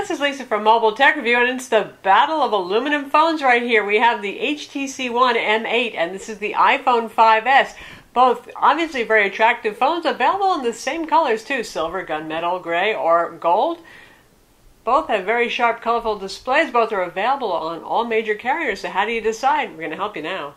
this is Lisa from Mobile Tech Review, and it's the battle of aluminum phones right here. We have the HTC One M8, and this is the iPhone 5S. Both obviously very attractive phones, available in the same colors too, silver, gunmetal, gray, or gold. Both have very sharp, colorful displays. Both are available on all major carriers, so how do you decide? We're going to help you now.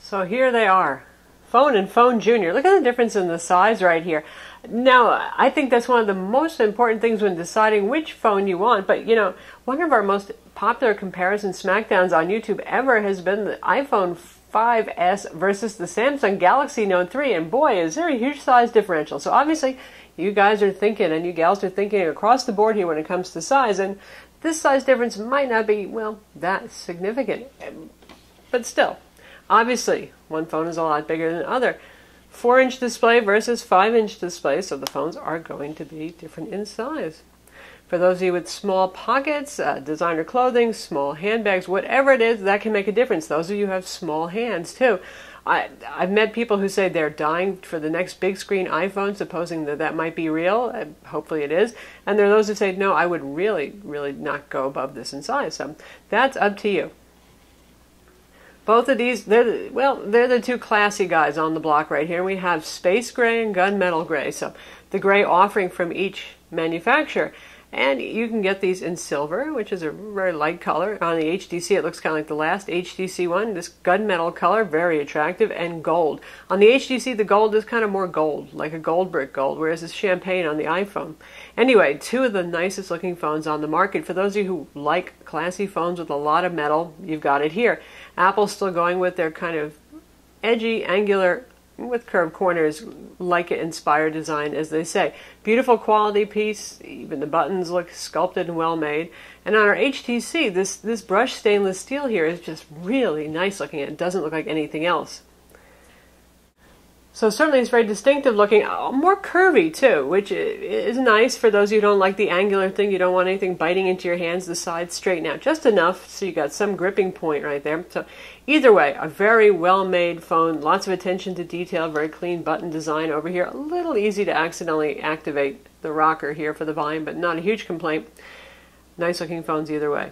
So here they are. Phone and Phone Junior. Look at the difference in the size right here. Now, I think that's one of the most important things when deciding which phone you want. But, you know, one of our most popular comparison smackdowns on YouTube ever has been the iPhone 5S versus the Samsung Galaxy Note 3. And boy, is there a huge size differential. So obviously, you guys are thinking, and you gals are thinking across the board here when it comes to size. And this size difference might not be, well, that significant. But still, obviously, one phone is a lot bigger than the other. 4-inch display versus 5-inch display, so the phones are going to be different in size. For those of you with small pockets, designer clothing, small handbags, whatever it is, that can make a difference. Those of you who have small hands too. I've met people who say they're dying for the next big screen iPhone, supposing that that might be real. Hopefully it is. And there are those who say, no, I would really, really not go above this in size. So that's up to you. Both of these, they're the two classy guys on the block right here. We have space gray and gunmetal gray. So the gray offering from each manufacturer. And you can get these in silver, which is a very light color. On the HTC, it looks kind of like the last HTC one. This gunmetal color, very attractive, and gold. On the HTC, the gold is kind of more gold, like a gold brick gold, whereas it's champagne on the iPhone. Anyway, two of the nicest looking phones on the market. For those of you who like classy phones with a lot of metal, you've got it here. Apple's still going with their kind of edgy, angular, with curved corners, Leica-inspired design, as they say. Beautiful quality piece. Even the buttons look sculpted and well made. And on our HTC, this brushed stainless steel here is just really nice looking. It doesn't look like anything else. So certainly it's very distinctive looking, more curvy too, which is nice for those of you who don't like the angular thing. You don't want anything biting into your hands. The sides straighten out just enough so you got some gripping point right there. So either way, a very well-made phone, lots of attention to detail, very clean button design over here. A little easy to accidentally activate the rocker here for the volume, but not a huge complaint. Nice looking phones either way.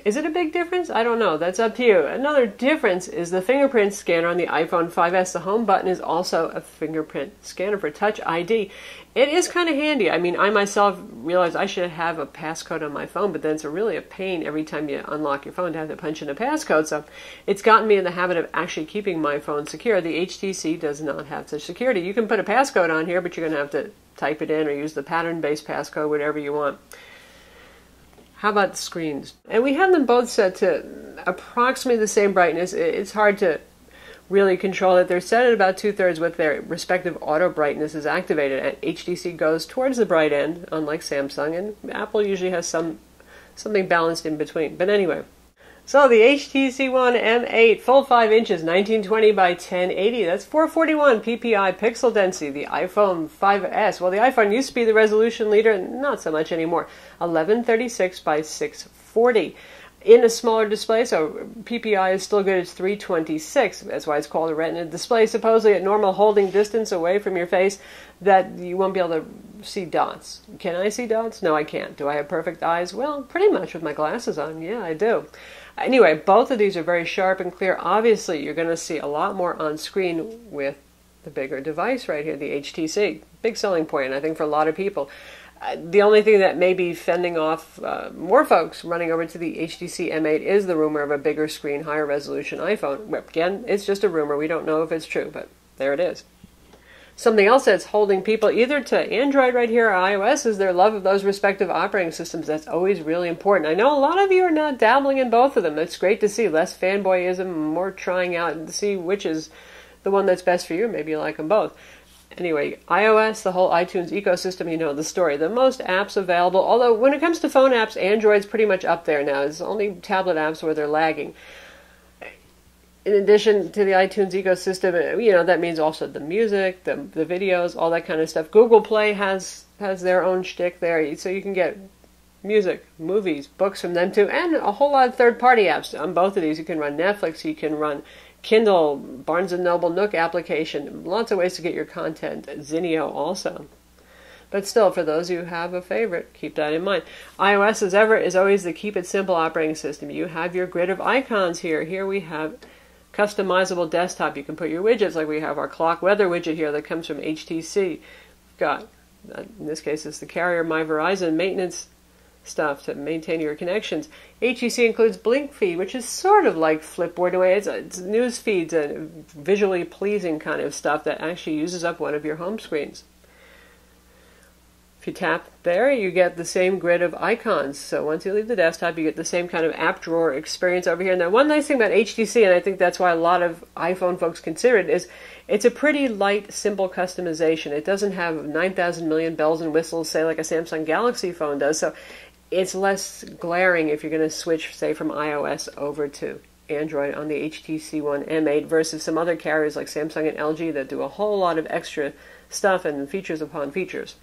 Is it a big difference? I don't know. That's up to you. Another difference is the fingerprint scanner on the iPhone 5S. The home button is also a fingerprint scanner for Touch ID. It is kind of handy. I mean, I myself realized I should have a passcode on my phone, but then it's really a pain every time you unlock your phone to have to punch in a passcode. So it's gotten me in the habit of actually keeping my phone secure. The HTC does not have such security. You can put a passcode on here, but you're going to have to type it in or use the pattern-based passcode, whatever you want. How about the screens? And we have them both set to approximately the same brightness. It's hard to really control it. They're set at about 2/3 with their respective auto brightness is activated. And HTC goes towards the bright end, unlike Samsung, and Apple usually has something balanced in between. But anyway. So the HTC One M8, full 5 inches, 1920 by 1080. That's 441 ppi pixel density. The iPhone 5S, well, the iPhone used to be the resolution leader, not so much anymore. 1136 by 640. In a smaller display, so PPI is still good. It's 326. That's why it's called a Retina display. Supposedly at normal holding distance away from your face, that you won't be able to see dots. Can I see dots? No, I can't. Do I have perfect eyes? Well, pretty much with my glasses on. Yeah, I do. Anyway, both of these are very sharp and clear. Obviously, you're going to see a lot more on screen with the bigger device right here, the HTC. Big selling point, I think, for a lot of people. The only thing that may be fending off more folks running over to the HTC M8 is the rumor of a bigger screen, higher resolution iPhone. Again, it's just a rumor. We don't know if it's true, but there it is. Something else that's holding people either to Android right here or iOS is their love of those respective operating systems. That's always really important. I know a lot of you are now dabbling in both of them. It's great to see. Less fanboyism, more trying out and see which is the one that's best for you. Maybe you like them both. Anyway, iOS, the whole iTunes ecosystem, you know the story. The most apps available, although when it comes to phone apps, Android's pretty much up there now. It's only tablet apps where they're lagging. In addition to the iTunes ecosystem, you know, that means also the music, the videos, all that kind of stuff. Google Play has their own shtick there, so you can get music, movies, books from them too, and a whole lot of third-party apps. On both of these, you can run Netflix, you can run Kindle, Barnes & Noble, Nook application, lots of ways to get your content. Zinio also. But still, for those who have a favorite, keep that in mind. iOS, as ever, is always the keep it simple operating system. You have your grid of icons here. Here we have customizable desktop. You can put your widgets, like we have our clock weather widget here that comes from HTC. We've got, in this case, it's the carrier My Verizon maintenance stuff to maintain your connections. HTC includes Blink Feed, which is sort of like Flipboard in a way. It's news feeds and visually pleasing kind of stuff that actually uses up one of your home screens. If you tap there, you get the same grid of icons. So once you leave the desktop, you get the same kind of app drawer experience over here. Now, one nice thing about HTC, and I think that's why a lot of iPhone folks consider it, is it's a pretty light, simple customization. It doesn't have 9,000 million bells and whistles, say, like a Samsung Galaxy phone does. So it's less glaring if you're going to switch, say, from iOS over to Android on the HTC One M8 versus some other carriers like Samsung and LG that do a whole lot of extra stuff and features upon features.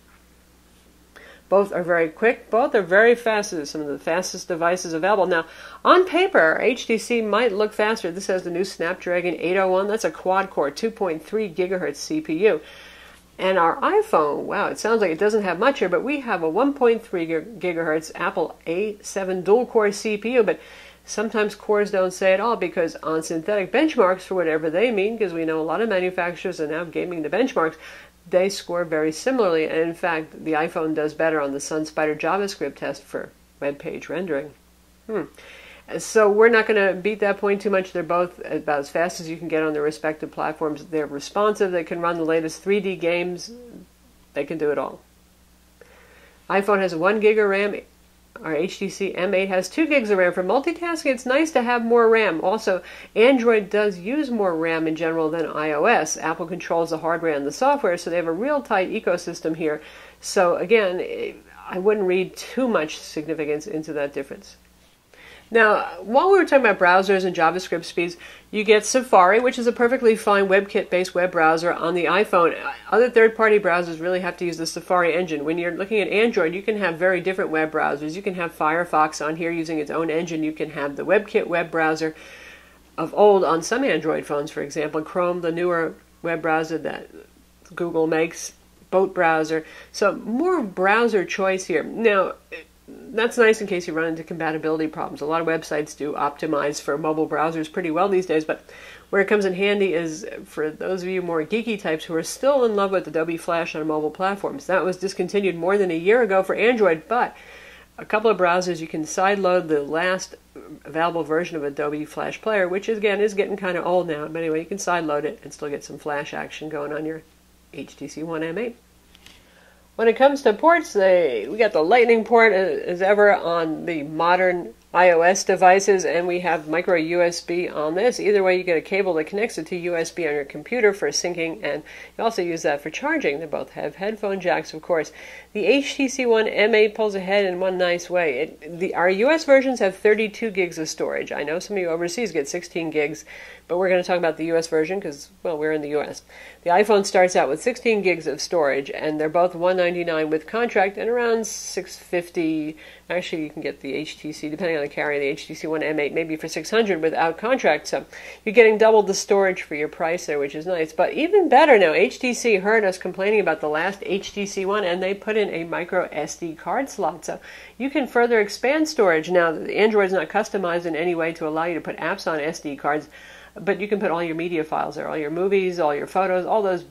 Both are very quick. Both are very fast. Some of the fastest devices available. Now, on paper, HTC might look faster. This has the new Snapdragon 801. That's a quad-core, 2.3 gigahertz CPU. And our iPhone, wow, it sounds like it doesn't have much here, but we have a 1.3 gigahertz Apple A7 dual-core CPU, but sometimes cores don't say it all, because on synthetic benchmarks, for whatever they mean, because we know a lot of manufacturers are now gaming the benchmarks, they score very similarly. And in fact, the iPhone does better on the SunSpider JavaScript test for web page rendering. So we're not going to beat that point too much. They're both about as fast as you can get on their respective platforms. They're responsive. They can run the latest 3D games. They can do it all. iPhone has 1 gig of RAM. Our HTC M8 has 2 gigs of RAM. For multitasking, it's nice to have more RAM. Also, Android does use more RAM in general than iOS. Apple controls the hardware and the software, so they have a real tight ecosystem here. So again, I wouldn't read too much significance into that difference. Now, while we were talking about browsers and JavaScript speeds, you get Safari, which is a perfectly fine WebKit-based web browser on the iPhone. Other third-party browsers really have to use the Safari engine. When you're looking at Android, you can have very different web browsers. You can have Firefox on here using its own engine. You can have the WebKit web browser of old on some Android phones, for example. Chrome, the newer web browser that Google makes, Boat browser. So more browser choice here. Now, that's nice in case you run into compatibility problems. A lot of websites do optimize for mobile browsers pretty well these days, but where it comes in handy is for those of you more geeky types who are still in love with Adobe Flash on mobile platforms. That was discontinued more than a year ago for Android, but a couple of browsers, you can sideload the last available version of Adobe Flash Player, which again is getting kind of old now, but anyway, you can sideload it and still get some Flash action going on your HTC One M8. When it comes to ports, we got the Lightning port as ever on the modern iOS devices, and we have micro USB on this. Either way, you get a cable that connects it to USB on your computer for syncing, and you also use that for charging. They both have headphone jacks, of course. The HTC One M8 pulls ahead in one nice way. Our US versions have 32 gigs of storage. I know some of you overseas get 16 gigs, but we're going to talk about the US version because, well, we're in the US. The iPhone starts out with 16 gigs of storage, and they're both $199 with contract and around $650. Actually, you can get the HTC, depending on the carrier, the HTC One M8, maybe for $600 without contract. So you're getting double the storage for your price there, which is nice. But even better now, HTC heard us complaining about the last HTC One, and they put in a micro SD card slot. So you can further expand storage. Now, Android's not customized in any way to allow you to put apps on SD cards, but you can put all your media files there, all your movies, all your photos, all those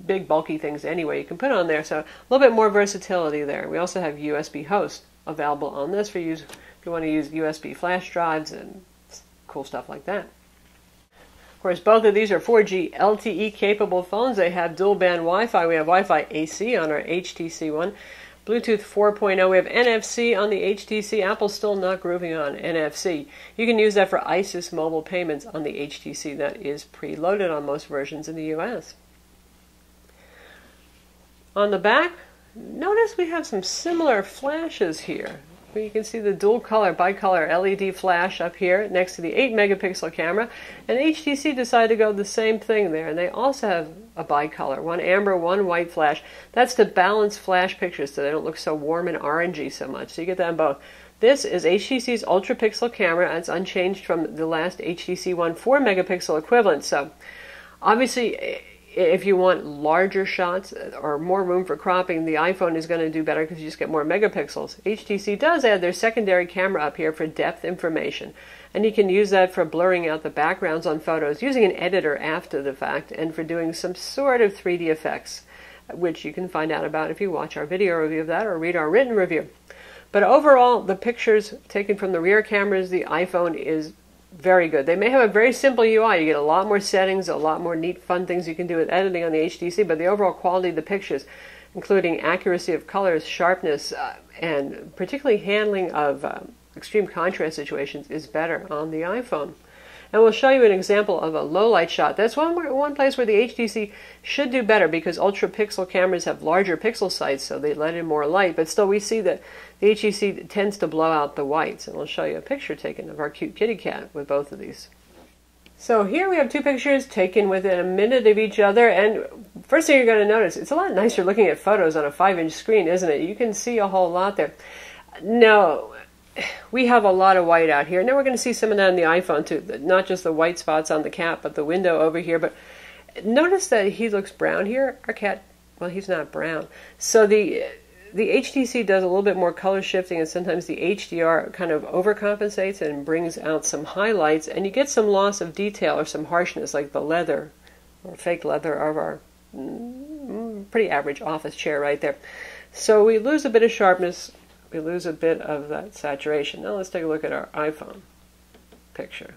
big bulky things anyway you can put on there. So a little bit more versatility there. We also have USB host available on this for use if you want to use USB flash drives and cool stuff like that. Of course, both of these are 4G LTE capable phones. They have dual band Wi-Fi. We have Wi-Fi AC on our HTC One. Bluetooth 4.0. We have NFC on the HTC. Apple's still not grooving on NFC. You can use that for ISIS mobile payments on the HTC. That is preloaded on most versions in the US. On the back, notice we have some similar flashes here. You can see the dual color, bicolor LED flash up here next to the 8 megapixel camera. And HTC decided to go the same thing there. And they also have a bicolor, one amber, one white flash. That's to balance flash pictures so they don't look so warm and orangey so much. So you get that in both. This is HTC's ultra pixel camera. It's unchanged from the last HTC One 4 megapixel equivalent. So obviously, if you want larger shots or more room for cropping, the iPhone is going to do better because you just get more megapixels. HTC does add their secondary camera up here for depth information, and you can use that for blurring out the backgrounds on photos using an editor after the fact and for doing some sort of 3D effects, which you can find out about if you watch our video review of that or read our written review. But overall, the pictures taken from the rear cameras, the iPhone is very good. They may have a very simple UI. You get a lot more settings, a lot more neat, fun things you can do with editing on the HTC, but the overall quality of the pictures, including accuracy of colors, sharpness, and particularly handling of extreme contrast situations, is better on the iPhone. And we'll show you an example of a low light shot. That's one place where the HTC should do better because ultra pixel cameras have larger pixel size, so they let in more light. But still, we see that the HTC tends to blow out the whites. And we'll show you a picture taken of our cute kitty cat with both of these. So here we have two pictures taken within a minute of each other. And first thing you're going to notice, it's a lot nicer looking at photos on a 5-inch screen, isn't it? You can see a whole lot there. No. We have a lot of white out here. Now we're going to see some of that on the iPhone too. Not just the white spots on the cat, but the window over here. But notice that he looks brown here. Our cat, well, he's not brown. So the HTC does a little bit more color shifting, and sometimes the HDR kind of overcompensates and brings out some highlights, and you get some loss of detail or some harshness, like the leather or fake leather of our pretty average office chair right there. So we lose a bit of sharpness. We lose a bit of that saturation. Now let's take a look at our iPhone picture.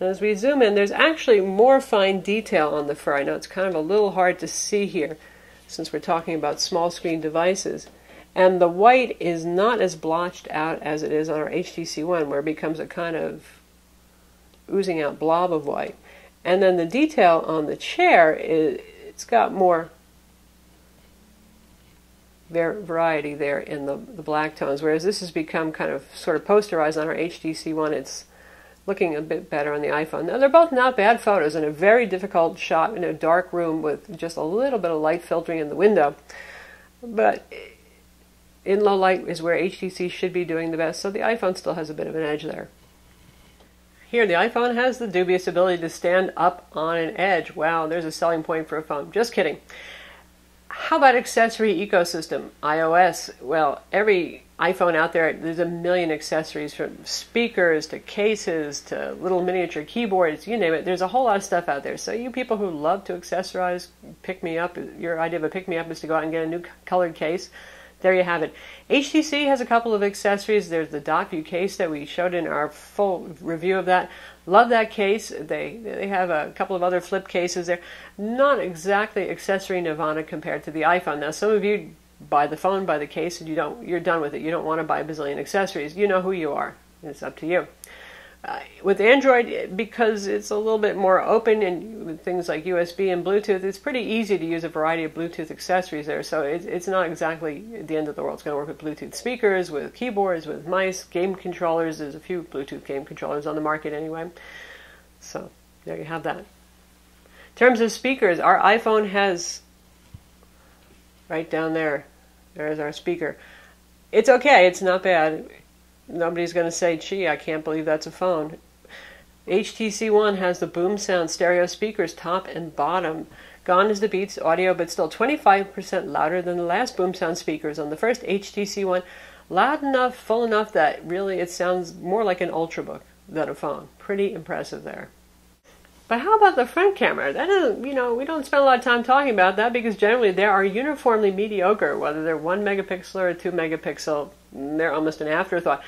And as we zoom in, there's actually more fine detail on the fur. I know it's kind of a little hard to see here since we're talking about small screen devices. And the white is not as blotched out as it is on our HTC One, where it becomes a kind of oozing out blob of white. And then the detail on the chair, it's got more variety there in the black tones, whereas this has become kind of sort of posterized on our HTC One. It's looking a bit better on the iPhone. Now, they're both not bad photos in a very difficult shot in a dark room with just a little bit of light filtering in the window. But in low light is where HTC should be doing the best, so the iPhone still has a bit of an edge there. Here, the iPhone has the dubious ability to stand up on an edge. Wow, there's a selling point for a phone. Just kidding. How about accessory ecosystem? iOS, well, every iPhone out there, there's a million accessories, from speakers to cases to little miniature keyboards, you name it. There's a whole lot of stuff out there. So you people who love to accessorize, pick me up, your idea of a pick me up is to go out and get a new colored case. There you have it. HTC has a couple of accessories. There's the Dock View case that we showed in our full review of that. Love that case. They have a couple of other flip cases there. Not exactly accessory nirvana compared to the iPhone. Now, some of you buy the phone, buy the case, and you're done with it. You don't want to buy a bazillion accessories. You know who you are. It's up to you. With Android, because it's a little bit more open and with things like USB and Bluetooth, it's pretty easy to use a variety of Bluetooth accessories there. So it's not exactly the end of the world. It's going to work with Bluetooth speakers, with keyboards, with mice, game controllers. There's a few Bluetooth game controllers on the market anyway. So there you have that. In terms of speakers, our iPhone has, right down there, there's our speaker. It's okay. It's not bad. Nobody's going to say, gee, I can't believe that's a phone. HTC One has the Boom Sound stereo speakers, top and bottom. Gone is the Beats audio, but still 25% louder than the last Boom Sound speakers on the first HTC One. Loud enough, full enough that really it sounds more like an Ultrabook than a phone. Pretty impressive there. But how about the front camera? That isn't, we don't spend a lot of time talking about that because generally they are uniformly mediocre, whether they're 1 megapixel or 2 megapixel. They're almost an afterthought.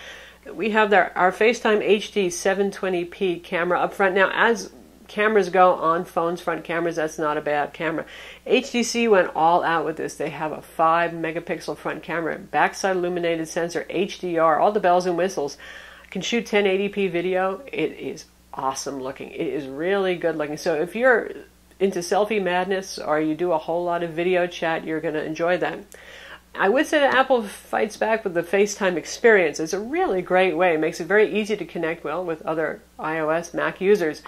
We have our FaceTime HD 720p camera up front. Now, as cameras go on phones, front cameras, that's not a bad camera. HTC went all out with this. They have a 5 megapixel front camera, backside illuminated sensor, HDR, all the bells and whistles. Can shoot 1080p video. It is awesome looking. It is really good looking. So if you're into selfie madness or you do a whole lot of video chat, you're going to enjoy that. I would say that Apple fights back with the FaceTime experience. It's a really great way. It makes it very easy to connect well with other iOS, Mac users.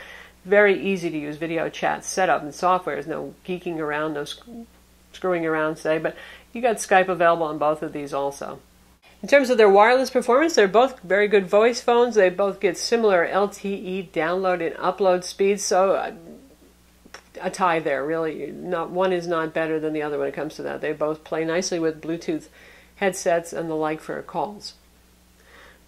Very easy to use video chat setup and software. There's no geeking around, no screwing around, say, but you got Skype available on both of these also. In terms of their wireless performance, they're both very good voice phones. They both get similar LTE download and upload speeds, so a tie there, really. Not one is not better than the other when it comes to that. They both play nicely with Bluetooth headsets and the like for calls.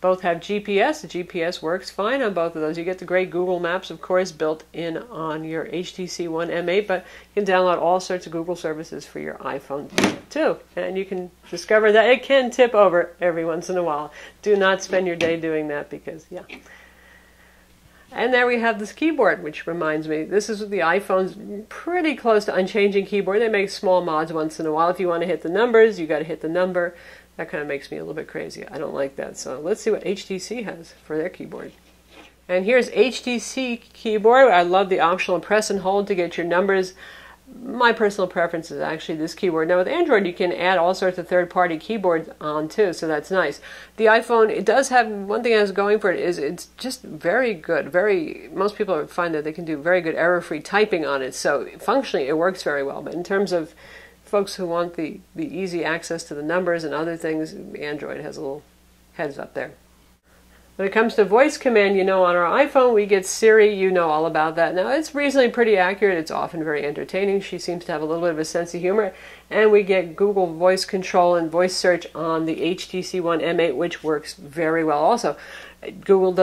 Both have GPS. The GPS works fine on both of those. You get the great Google Maps, of course, built in on your HTC One M8, but you can download all sorts of Google services for your iPhone too. And you can discover that it can tip over every once in a while. Do not spend your day doing that because, yeah. And there we have this keyboard, which reminds me, this is the iPhone's pretty close to unchanging keyboard. They make small mods once in a while. If you want to hit the numbers, you got to hit the number. That kind of makes me a little bit crazy. I don't like that. So let's see what HTC has for their keyboard. And here's HTC keyboard. I love the optional press and hold to get your numbers. My personal preference is actually this keyboard. Now with Android, you can add all sorts of third-party keyboards on too, so that's nice. The iPhone, it does have, one thing it has going for it is it's just very good. Most people find that they can do very good error-free typing on it, so functionally it works very well. But in terms of folks who want the easy access to the numbers and other things, Android has a little heads up there. When it comes to voice command, on our iPhone we get Siri, you know all about that. Now it's reasonably pretty accurate, it's often very entertaining, she seems to have a little bit of a sense of humor, and we get Google voice control and voice search on the HTC One M8, which works very well also. Google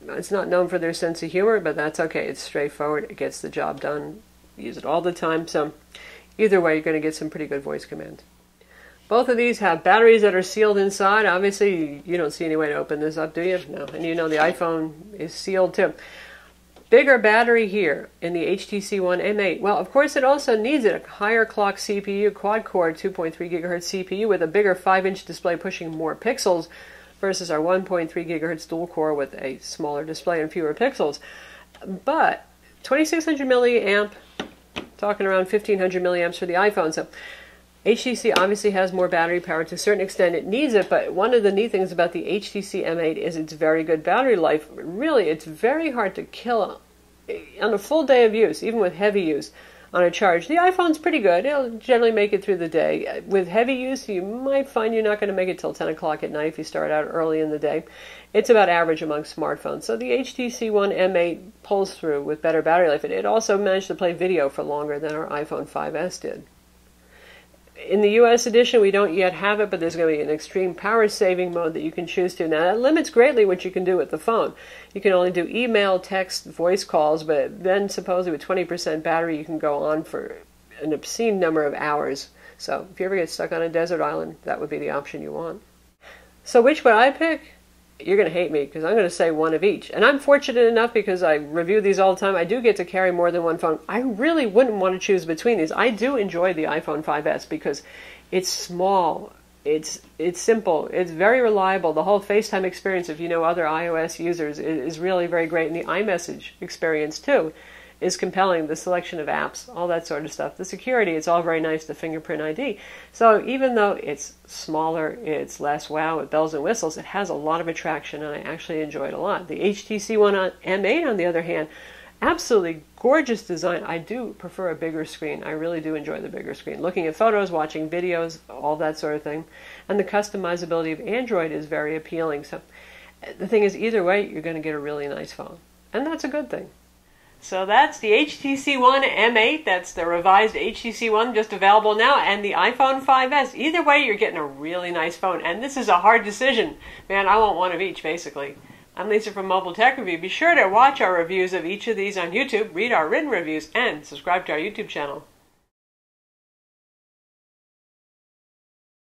it's not known for their sense of humor, but that's okay, it's straightforward, it gets the job done, use it all the time, so either way you're going to get some pretty good voice command. Both of these have batteries that are sealed inside. Obviously, you don't see any way to open this up, do you? No. And the iPhone is sealed too. Bigger battery here in the HTC One M8. Well, of course, it also needs a higher clock CPU, quad-core 2.3 gigahertz CPU with a bigger 5-inch display pushing more pixels versus our 1.3 gigahertz dual-core with a smaller display and fewer pixels. But 2600 milliamp, talking around 1500 milliamps for the iPhone. So HTC obviously has more battery power. To a certain extent it needs it, but one of the neat things about the HTC M8 is its very good battery life. Really, it's very hard to kill on a full day of use, even with heavy use on a charge. The iPhone's pretty good. It'll generally make it through the day. With heavy use, you might find you're not going to make it till 10 o'clock at night if you start out early in the day. It's about average among smartphones. So the HTC One M8 pulls through with better battery life, and it also managed to play video for longer than our iPhone 5S did. In the US edition, we don't yet have it, but there's going to be an extreme power saving mode that you can choose to. Now, that limits greatly what you can do with the phone. You can only do email, text, voice calls, but then supposedly with 20% battery, you can go on for an obscene number of hours. So if you ever get stuck on a desert island, that would be the option you want. So which would I pick? You're going to hate me because I'm going to say one of each. And I'm fortunate enough because I review these all the time. I do get to carry more than one phone. I really wouldn't want to choose between these. I do enjoy the iPhone 5S because it's small, it's simple, it's very reliable. The whole FaceTime experience, if you know other iOS users, is really very great. And the iMessage experience too is compelling. The selection of apps, all that sort of stuff. The security, it's all very nice, the fingerprint ID. So even though it's smaller, it's less wow with bells and whistles, it has a lot of attraction and I actually enjoy it a lot. The HTC One M8, on the other hand, absolutely gorgeous design. I do prefer a bigger screen. I really do enjoy the bigger screen. Looking at photos, watching videos, all that sort of thing. And the customizability of Android is very appealing. So the thing is, either way, you're going to get a really nice phone. And that's a good thing. So that's the HTC One M8. That's the revised HTC One, just available now, and the iPhone 5S. Either way, you're getting a really nice phone. And this is a hard decision. Man, I want one of each, basically. I'm Lisa from Mobile Tech Review. Be sure to watch our reviews of each of these on YouTube, read our written reviews, and subscribe to our YouTube channel.